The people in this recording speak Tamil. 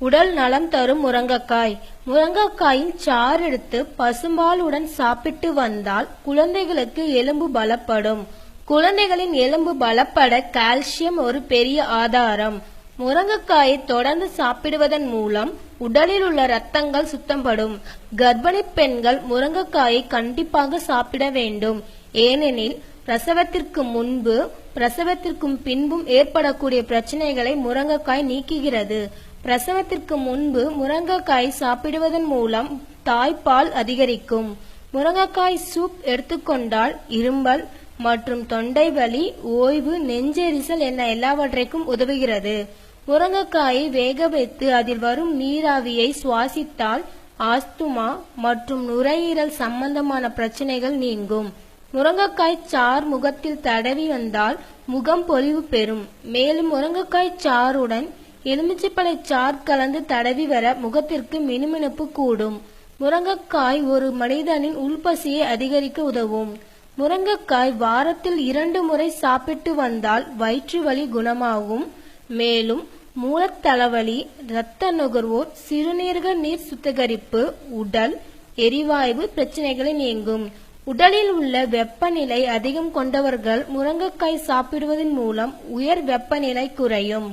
உடல் நலம் தரும் முருங்கைக்காய். முருங்கைக்காயின் சாறு எடுத்து பசும்பாலுடன் சாப்பிட்டு வந்தால் குழந்தைகளுக்கு எலும்பு பலப்படும். குழந்தைகளின் எலும்பு பலப்பட கால்சியம் ஒரு பெரிய ஆதாரம். முருங்கைக்காயை தொடர்ந்து சாப்பிடுவதன் மூலம் உடலில் உள்ள இரத்தங்கள் சுத்தப்படும். கர்ப்பிணி பெண்கள் முருங்கைக்காயை கண்டிப்பாக சாப்பிட வேண்டும். ஏனெனில் பிரசவத்திற்கு முன்பு பிரசவத்திற்கும் பின்பும் ஏற்படக்கூடிய பிரச்சனைகளை முருங்கைக்காய் நீக்குகிறது. பிரசவத்திற்கு முன்பு முருங்கைக்காய் சாப்பிடுவதன் மூலம் தாய்ப்பால் அதிகரிக்கும். முருங்கைக்காய் சூப் எடுத்துக்கொண்டால் இருமல் மற்றும் தொண்டை வலி, ஓய்வு, நெஞ்செரிச்சல் என எல்லாவற்றைக்கும் உதவுகிறது. முருங்கைக்காயை வேக வைத்து அதில் வரும் நீராவியை சுவாசித்தால் ஆஸ்துமா மற்றும் நுரையீரல் சம்பந்தமான பிரச்சனைகள் நீங்கும். முருங்கைக்காய் சாறு முகத்தில் தடவி வந்தால் முகம் பொலிவு பெறும். மேலும் முருங்கைக்காய் சாறுடன் எலுமிச்சைப்பழ சாறு கலந்து தடவி வர முகத்திற்கு மினுமினுப்பு கூடும். முருங்கைக்காய் ஒரு மனிதனின் உள்பசியை அதிகரிக்க உதவும். முருங்கைக்காய் வாரத்தில் 2 முறை சாப்பிட்டு வந்தால் வயிற்று வலி குணமாகும். மேலும் மூலத்தலைவலி, இரத்த நுகர்வோர், சிறுநீரக நீர் சுத்திகரிப்பு, உடல் எரிவாயு பிரச்சனைகளை நீங்கும். உடலில் உள்ள வெப்பநிலை அதிகம் கொண்டவர்கள் முருங்கைக்காய் சாப்பிடுவதன் மூலம் உயர் வெப்பநிலை குறையும்.